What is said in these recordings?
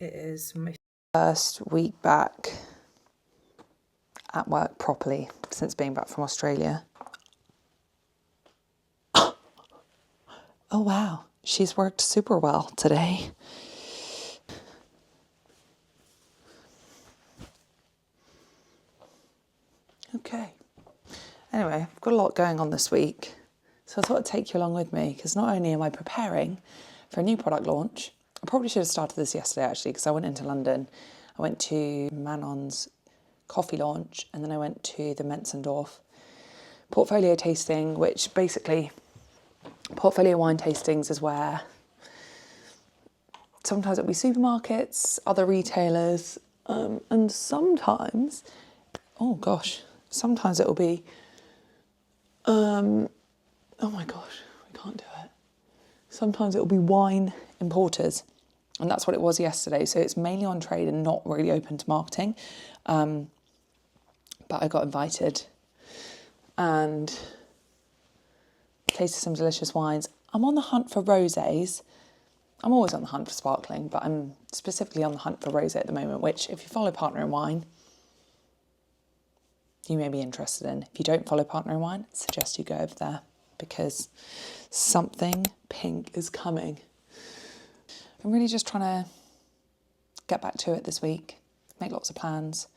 It is my first week back at work properly since being back from Australia. Oh wow, she's worked super well today. Okay. Anyway, I've got a lot going on this week, so I thought I'd take you along with me because not only am I preparing for a new product launch, I probably should have started this yesterday actually because I went into London. I went to Manon's coffee launch and then I went to the Mentzendorf portfolio tasting, which basically, portfolio wine tastings is where sometimes it'll be supermarkets, other retailers, and sometimes, sometimes it'll be, oh my gosh, we can't do it. Sometimes it'll be wine importers. And that's what it was yesterday. So it's mainly on trade and not really open to marketing. But I got invited and tasted some delicious wines. I'm on the hunt for rosés. I'm always on the hunt for sparkling, but I'm specifically on the hunt for rosé at the moment, which if you follow Partner in Wine, you may be interested in. If you don't follow Partner in Wine, I suggest you go over there because something pink is coming. I'm really just trying to get back to it this week, make lots of plans.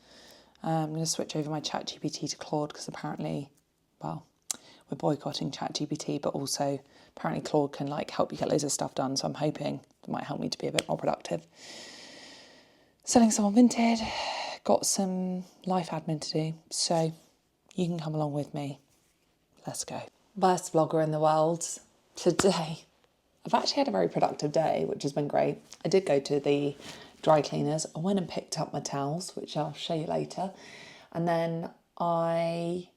I'm going to switch over my ChatGPT to Claude because apparently, well, we're boycotting ChatGPT, but also apparently Claude can help you get loads of stuff done. So I'm hoping it might help me to be a bit more productive. Selling some on Vineyard, got some life admin to do. So you can come along with me. Let's go. Best blogger in the world today. I've actually had a very productive day, which has been great. I did go to the dry cleaners. I went and picked up my towels, which I'll show you later. And then I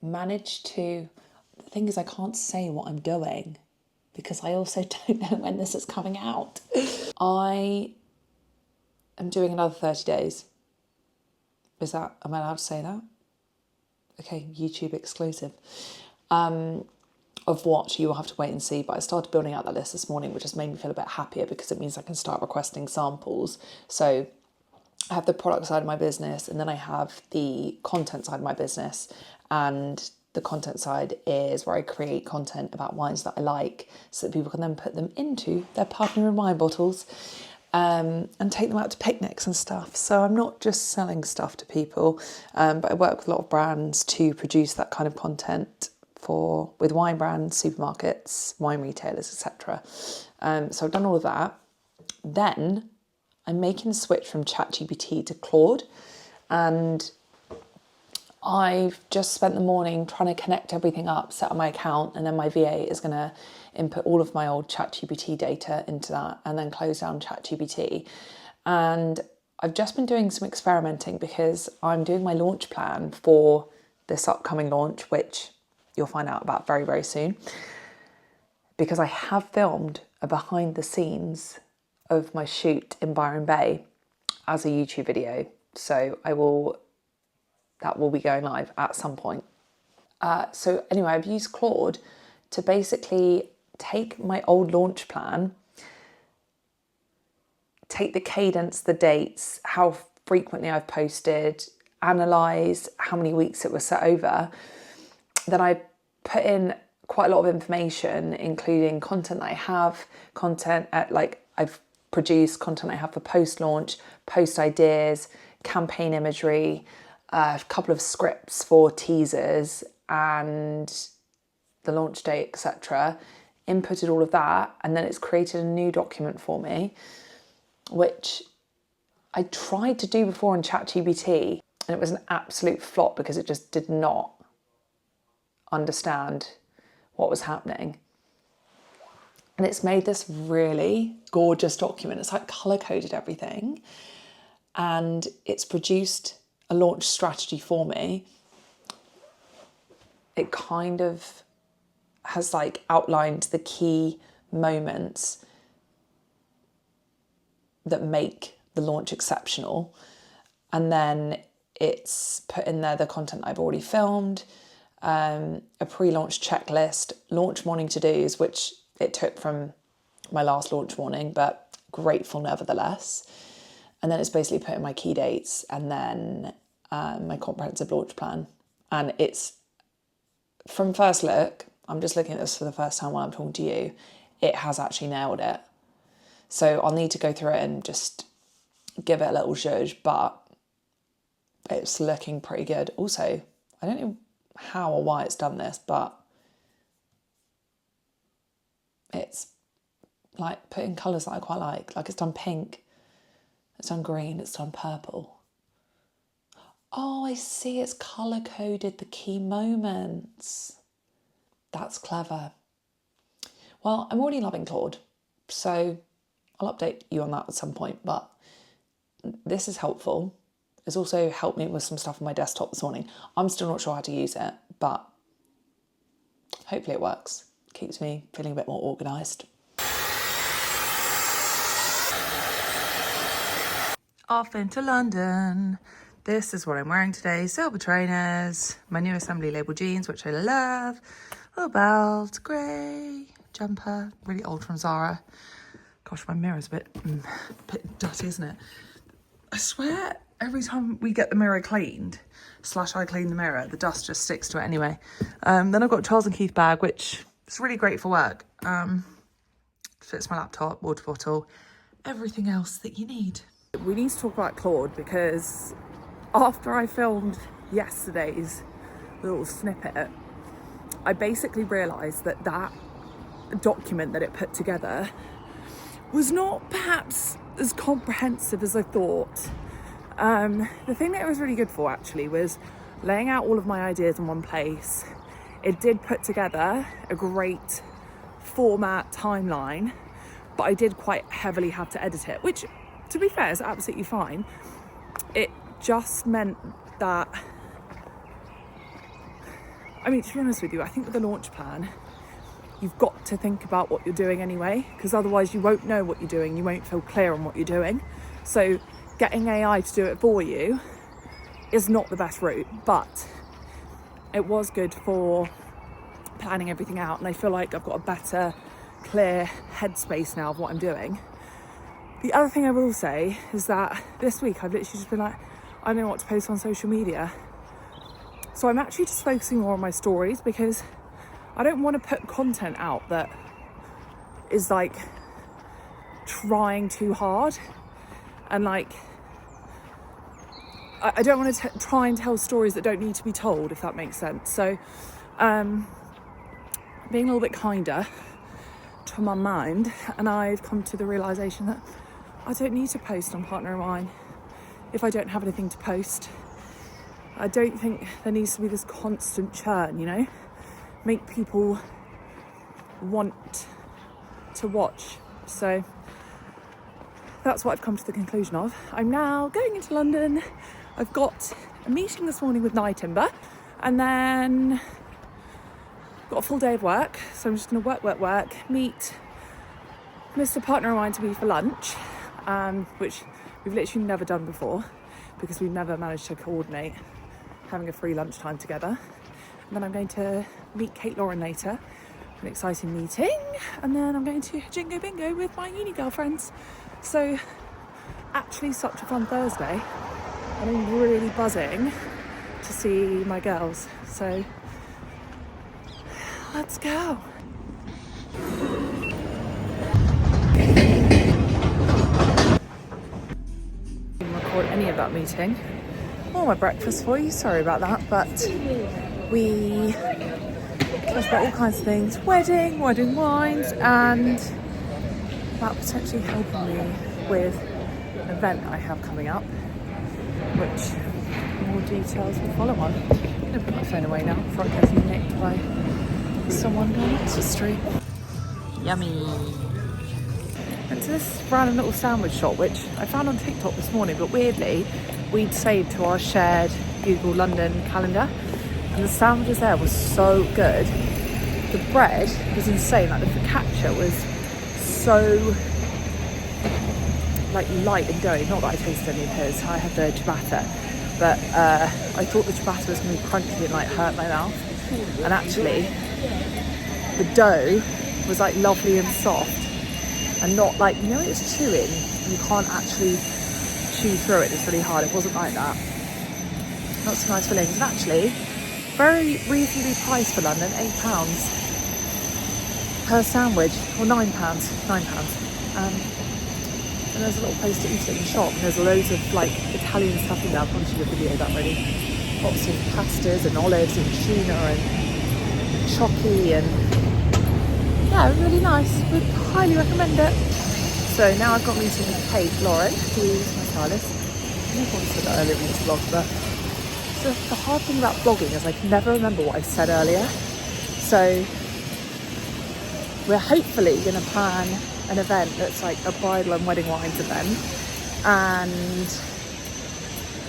managed to... The thing is, I can't say what I'm doing because I also don't know when this is coming out. I am doing another 30 days. Am I allowed to say that? Okay, YouTube exclusive. Of what you will have to wait and see, but I started building out that list this morning, which has made me feel a bit happier because it means I can start requesting samples. So I have the product side of my business and then I have the content side of my business, and the content side is where I create content about wines that I like so that people can then put them into their Partner in Wine bottles and take them out to picnics and stuff. So I'm not just selling stuff to people, but I work with a lot of brands to produce that kind of content with wine brands, supermarkets, wine retailers, etc. So I've done all of that. Then I'm making a switch from ChatGPT to Claude, and I've just spent the morning trying to connect everything up, set up my account, and then my VA is going to input all of my old ChatGPT data into that and then close down ChatGPT. And I've just been doing some experimenting because I'm doing my launch plan for this upcoming launch, which you'll find out about very, very soon, because I have filmed a behind the scenes of my shoot in Byron Bay as a YouTube video. So that will be going live at some point. So anyway, I've used Claude to basically take my old launch plan, take the cadence, the dates, how frequently I've posted, analyse how many weeks it was set over. Then I put in quite a lot of information, including content that I have, I've produced content I have for post-launch, post ideas, campaign imagery, a couple of scripts for teasers and the launch date, etc. Inputted all of that, and then it's created a new document for me, which I tried to do before in ChatGPT, and it was an absolute flop because it just did not understand what was happening. And it's made this really gorgeous document. It's color-coded everything, and it's produced a launch strategy for me. It kind of has outlined the key moments that make the launch exceptional, and then it's put in there the content I've already filmed, a pre-launch checklist, launch morning to-dos, which it took from my last launch morning, but grateful nevertheless. And then it's basically put in my key dates and then my comprehensive launch plan. And it's, from first look, I'm just looking at this for the first time while I'm talking to you, it has actually nailed it. So I'll need to go through it and just give it a little zhuzh, but it's looking pretty good. Also, I don't know how or why it's done this, but it's like put in colours that I quite like. Like it's done pink, it's done green, it's done purple. Oh, I see, it's colour coded the key moments. That's clever. Well, I'm already loving Claude, so I'll update you on that at some point, but this is helpful. It's also helped me with some stuff on my desktop this morning. I'm still not sure how to use it, but hopefully it works. Keeps me feeling a bit more organised. Off into London. This is what I'm wearing today. Silver trainers, my new assembly label jeans, which I love. Little belt, grey jumper, really old from Zara. Gosh, my mirror's a bit dirty, isn't it? I swear every time we get the mirror cleaned, / I clean the mirror, the dust just sticks to it anyway. Then I've got a Charles & Keith bag, which is really great for work. Fits my laptop, water bottle, everything else that you need. We need to talk about Claude because after I filmed yesterday's little snippet, I basically realised that that document that it put together was not perhaps as comprehensive as I thought. The thing that it was really good for actually was laying out all of my ideas in one place. It did put together a great format timeline, but I did quite heavily have to edit it, which to be fair is absolutely fine. It just meant that, I mean, to be honest with you, I think with the launch plan, you've got to think about what you're doing anyway, because otherwise you won't know what you're doing, you won't feel clear on what you're doing. So getting AI to do it for you is not the best route, but it was good for planning everything out, and I feel like I've got a better, clear headspace now of what I'm doing. The other thing I will say is that this week I've literally just been like, I don't know what to post on social media. So I'm actually just focusing more on my stories because I don't want to put content out that is like trying too hard, and like I don't want to try and tell stories that don't need to be told, if that makes sense. So being a little bit kinder to my mind, and I've come to the realisation that I don't need to post on Partner in Wine if I don't have anything to post. I don't think there needs to be this constant churn, you know? Make people want to watch. So that's what I've come to the conclusion of. I'm now going into London. I've got a meeting this morning with Timber, and then got a full day of work. So I'm just going to work, meet Mr. Partner in Wine to be for lunch, which we've literally never done before because we've never managed to coordinate having a free lunchtime together. And then I'm going to meet Kate Lauren later, an exciting meeting, and then I'm going to Jingo Bingo with my uni girlfriends. So actually such a fun Thursday, and I'm really buzzing to see my girls. So let's go. Didn't record any of that meeting or my breakfast for you, sorry about that, but we talked about all kinds of things, wedding wines, and about potentially helping me with an event I have coming up, which more details will follow on. I'm going to put my phone away now before it gets nicked by someone on Oxford Street. Yummy. Went to this random little sandwich shop, which I found on TikTok this morning, but weirdly, we'd saved to our shared Google London calendar, and the sandwiches there were so good. The bread was insane, like the focaccia was so like light and doughy. Not that I tasted any of his, I had the ciabatta, but I thought the ciabatta was going to be crunchy and like hurt my mouth, and actually the dough was like lovely and soft. and not like, you know, it's chewing and you can't actually chew through it. It's really hard. It wasn't like that. Lots of nice fillings, and actually very reasonably priced for London, £8 per sandwich, or £9. And there's a little place to eat it in the shop, and there's loads of like Italian stuff in there. I'll probably should have videoed that already. Lots of pastas and olives and tuna and chocky, and yeah, really nice. Would highly recommend it. So now I've got a meeting with Kate Lauren, who's my stylist. I probably said that earlier in this vlog, but so the hard thing about vlogging is I can never remember what I said earlier. So we're hopefully going to plan an event that's like a bridal and wedding wines event, and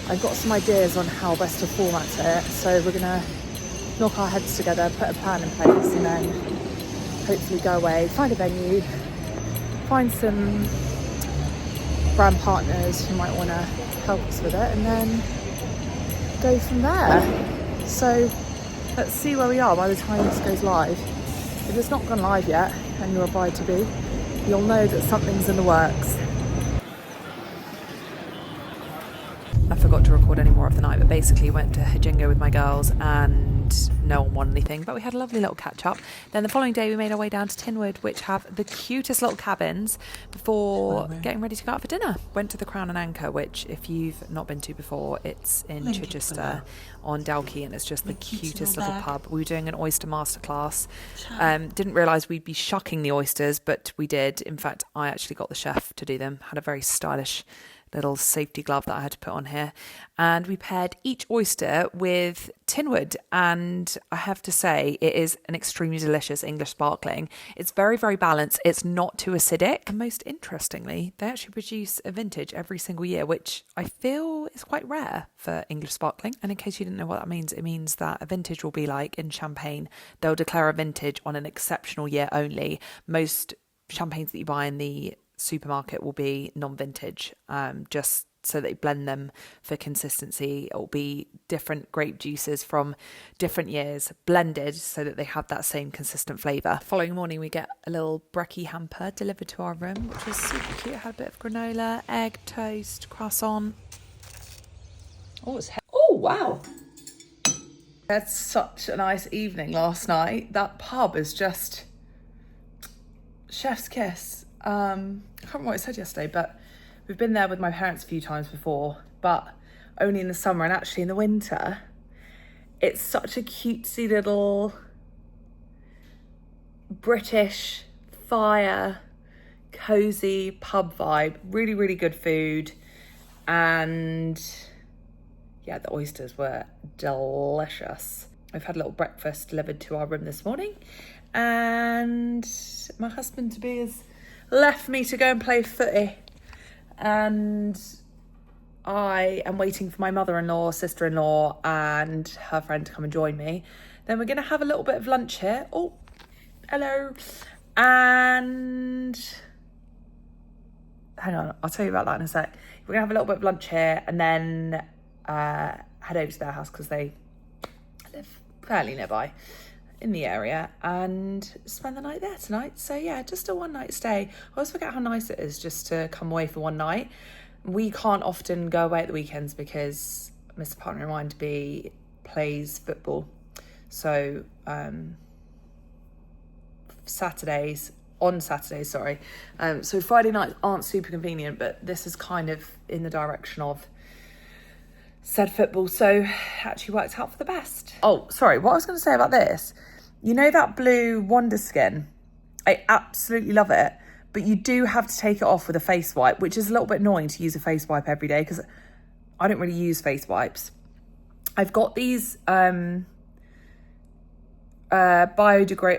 I've got some ideas on how best to format it. So we're going to knock our heads together, put a plan in place, and then hopefully go away, find a venue, find some brand partners who might want to help us with it, and then go from there. So let's see where we are by the time this goes live. If it's not gone live yet and you're a bride to be, you'll know that something's in the works. I forgot to record any more of the night, but basically went to Hitchcock with my girls and no one won anything, but we had a lovely little catch up. Then the following day we made our way down to Tinwood, which have the cutest little cabins, before getting ready to go out for dinner. Went to the Crown and Anchor, which if you've not been to before, it's in Chichester on Dalkey, and it's just the cutest little pub. We were doing an oyster masterclass. Didn't realise we'd be shucking the oysters, but we did. In fact, I actually got the chef to do them. Had a very stylish little safety glove that I had to put on here, and we paired each oyster with Tinwood, and I have to say it is an extremely delicious English sparkling. It's very, very balanced. It's not too acidic, and most interestingly, they actually produce a vintage every single year, which I feel is quite rare for English sparkling. And in case you didn't know what that means, it means that a vintage will be like in champagne, they'll declare a vintage on an exceptional year only. Most champagnes that you buy in the supermarket will be non-vintage, just so they blend them for consistency. It will be different grape juices from different years blended so that they have that same consistent flavour. Following morning we get a little brekkie hamper delivered to our room, which was super cute. It had a bit of granola, egg, toast, croissant. Oh wow, we had such a nice evening last night. That pub is just chef's kiss. I can't remember what I said yesterday, but we've been there with my parents a few times before, but only in the summer, and actually in the winter. It's such a cutesy little British fire, cozy pub vibe. Really, really good food, and yeah, the oysters were delicious. I've had a little breakfast delivered to our room this morning, and my husband-to-be has left me to go and play footy, and I am waiting for my mother-in-law, sister-in-law and her friend to come and join me. Then we're going to have a little bit of lunch here. Oh, hello. And hang on, I'll tell you about that in a sec. We're going to have a little bit of lunch here, and then head over to their house because they live fairly nearby in the area, and spend the night there tonight. So yeah, just a one night stay. I always forget how nice it is just to come away for one night. We can't often go away at the weekends because Mr. Partner in Mind B plays football. So Saturdays, sorry. So Friday nights aren't super convenient, but this is kind of in the direction of said football, so it actually worked out for the best. Oh, sorry, what I was going to say about this, you know that blue Wonder Skin? I absolutely love it, but you do have to take it off with a face wipe, which is a little bit annoying to use a face wipe every day because I don't really use face wipes. I've got these biodegradable,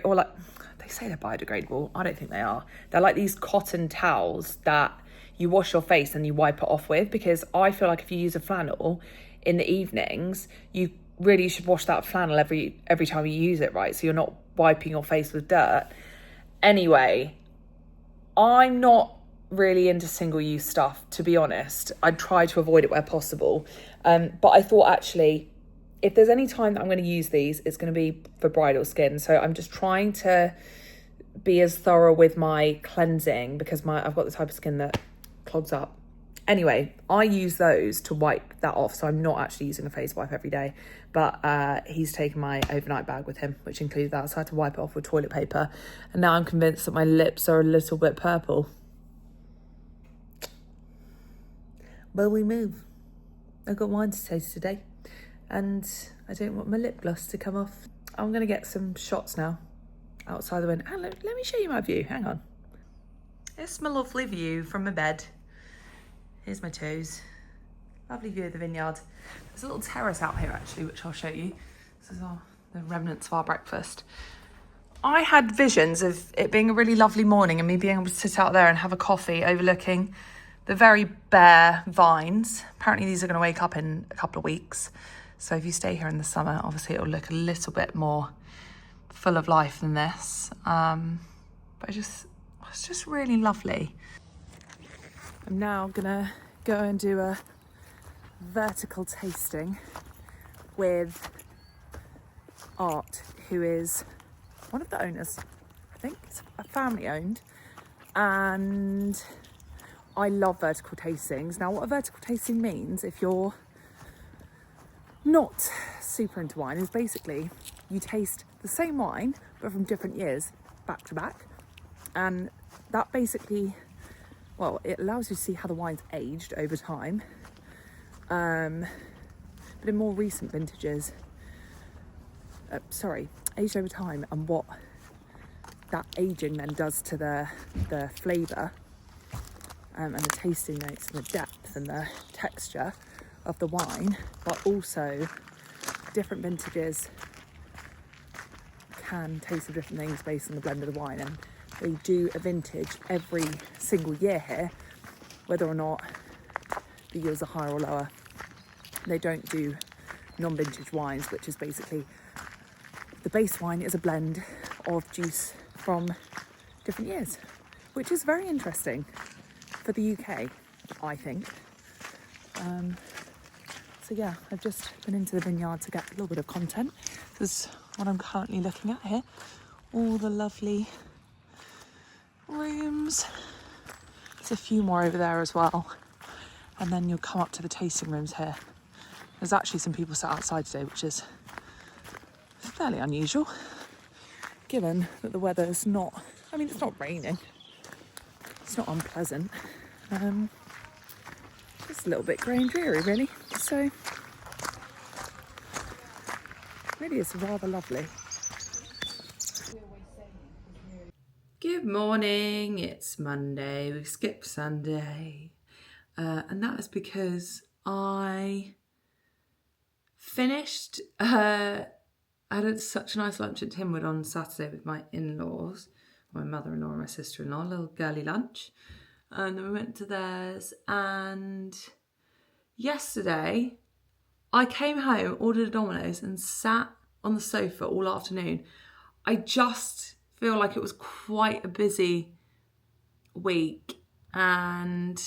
or like, they say they're biodegradable. I don't think they are. They're like these cotton towels that you wash your face and you wipe it off with, because I feel like if you use a flannel in the evenings, you really should wash that flannel every time you use it, right? So you're not wiping your face with dirt. Anyway, I'm not really into single-use stuff, to be honest. I try to avoid it where possible. But I thought, actually, if there's any time that I'm going to use these, it's going to be for bridal skin. So I'm just trying to be as thorough with my cleansing because I've got the type of skin that clogs up. Anyway, I use those to wipe that off, so I'm not actually using a face wipe every day, but he's taken my overnight bag with him, which included that, so I had to wipe it off with toilet paper, and now I'm convinced that my lips are a little bit purple. But we move. I've got wine to taste today, and I don't want my lip gloss to come off. I'm going to get some shots now outside the window. And let me show you my view, hang on. It's my lovely view from my bed. Here's my toes. Lovely view of the vineyard. There's a little terrace out here actually, which I'll show you. This is the remnants of our breakfast. I had visions of it being a really lovely morning and me being able to sit out there and have a coffee overlooking the very bare vines. Apparently these are going to wake up in a couple of weeks. So if you stay here in the summer, obviously it'll look a little bit more full of life than this. But it's just really lovely. I'm now gonna go and do a vertical tasting with Art, who is one of the owners. I think it's a family owned, and I love vertical tastings. Now what a vertical tasting means, if you're not super into wine, is basically you taste the same wine but from different years back to back, and that basically, well, it allows you to see how the wine's aged over time. But in more recent vintages, aged over time, and what that aging then does to the flavour and the tasting notes and the depth and the texture of the wine. But also different vintages can taste of different things based on the blend of the wine, and they do a vintage every single year here, whether or not the yields are higher or lower. They don't do non-vintage wines, which is basically the base wine is a blend of juice from different years, which is very interesting for the UK, I think. So yeah, I've just been into the vineyard to get a little bit of content. This is what I'm currently looking at here. All the lovely rooms. There's a few more over there as well. And then you'll come up to the tasting rooms here. There's actually some people sat outside today, which is fairly unusual, given that the weather's not, I mean, it's not raining. It's not unpleasant. Just a little bit grey and dreary, really. So, really is rather lovely. Good morning, it's Monday, we've skipped Sunday, and that is because I finished, I had such a nice lunch at Tinwood on Saturday with my in-laws, my mother-in-law and my sister-in-law, a little girly lunch, and then we went to theirs, and yesterday I came home, ordered a Domino's and sat on the sofa all afternoon. I just feel like it was quite a busy week and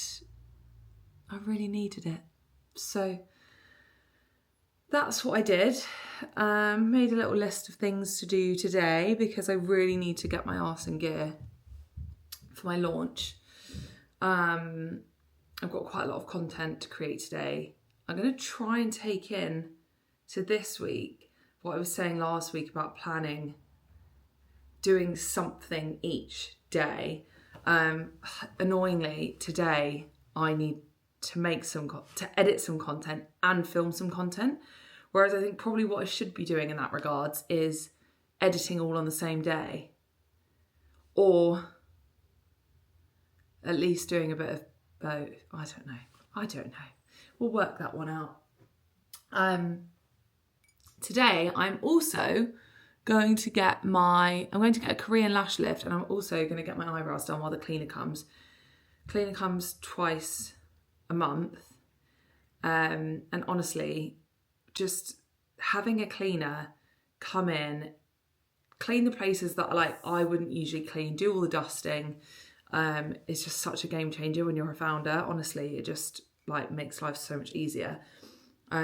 I really needed it. So that's what I did. Made a little list of things to do today because I really need to get my arse in gear for my launch. I've got quite a lot of content to create today. I'm going to try and take in to this week what I was saying last week about planning, doing something each day. Annoyingly, today I need to edit some content and film some content. Whereas I think probably what I should be doing in that regards is editing all on the same day, or at least doing a bit of both. I don't know. We'll work that one out. Today I'm also going to get a Korean lash lift, and I'm also going to get my eyebrows done while the cleaner comes. Cleaner comes twice a month. And honestly, just having a cleaner come in, clean the places that I wouldn't usually clean, do all the dusting. It's just such a game changer when you're a founder. Honestly, it just makes life so much easier.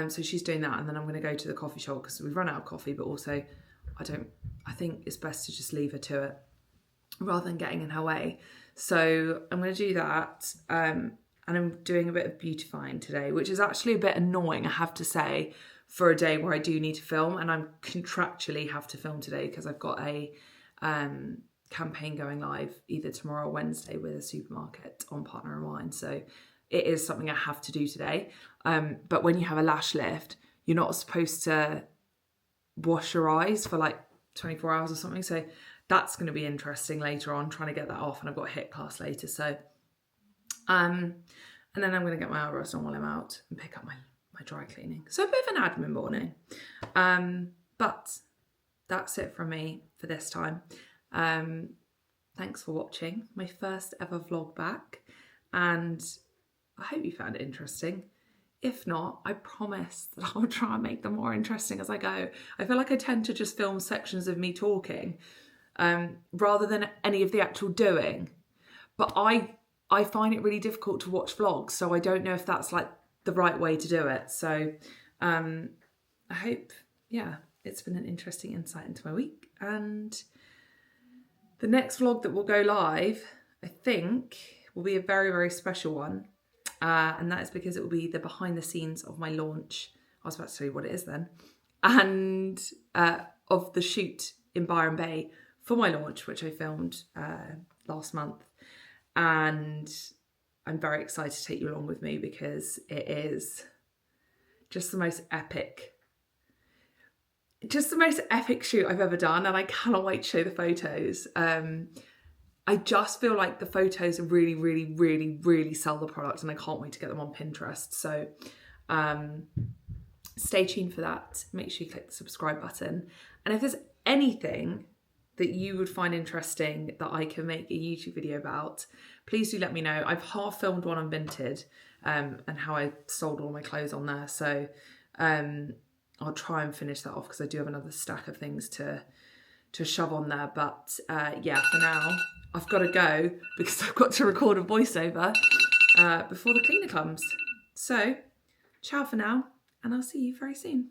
So she's doing that, and then I'm going to go to the coffee shop because we've run out of coffee, but also I think it's best to just leave her to it. rather than getting in her way. So I'm going to do that. And I'm doing a bit of beautifying today, which is actually a bit annoying, I have to say, for a day where I do need to film, and I'm contractually have to film today because I've got a campaign going live either tomorrow or Wednesday with a supermarket on Partner and Wine. So it is something I have to do today. But when you have a lash lift, you're not supposed to wash your eyes for like 24 hours or something. So that's going to be interesting later on, trying to get that off. And I've got a HIT class later. So, and then I'm going to get my eyebrows done while I'm out and pick up my dry cleaning. So a bit of an admin morning. But that's it from me for this time. Thanks for watching my first ever vlog back, and I hope you found it interesting. If not, I promise that I'll try and make them more interesting as I go. I feel like I tend to just film sections of me talking rather than any of the actual doing, but I find it really difficult to watch vlogs, so I don't know if that's like the right way to do it. So I hope, yeah, it's been an interesting insight into my week. And the next vlog that will go live, I think, will be a very, very special one. And that is because it will be the behind the scenes of my launch. I was about to tell you what it is then. And of the shoot in Byron Bay for my launch, which I filmed last month. And I'm very excited to take you along with me because it is just the most epic shoot I've ever done, and I cannot wait to show the photos. I just feel like the photos really, really, really, really sell the product, and I can't wait to get them on Pinterest. So stay tuned for that. Make sure you click the subscribe button. And if there's anything that you would find interesting that I can make a YouTube video about, please do let me know. I've half filmed one on Vinted and how I sold all my clothes on there. So I'll try and finish that off because I do have another stack of things to shove on there. But yeah, for now, I've got to go because I've got to record a voiceover before the cleaner comes. So ciao for now, and I'll see you very soon.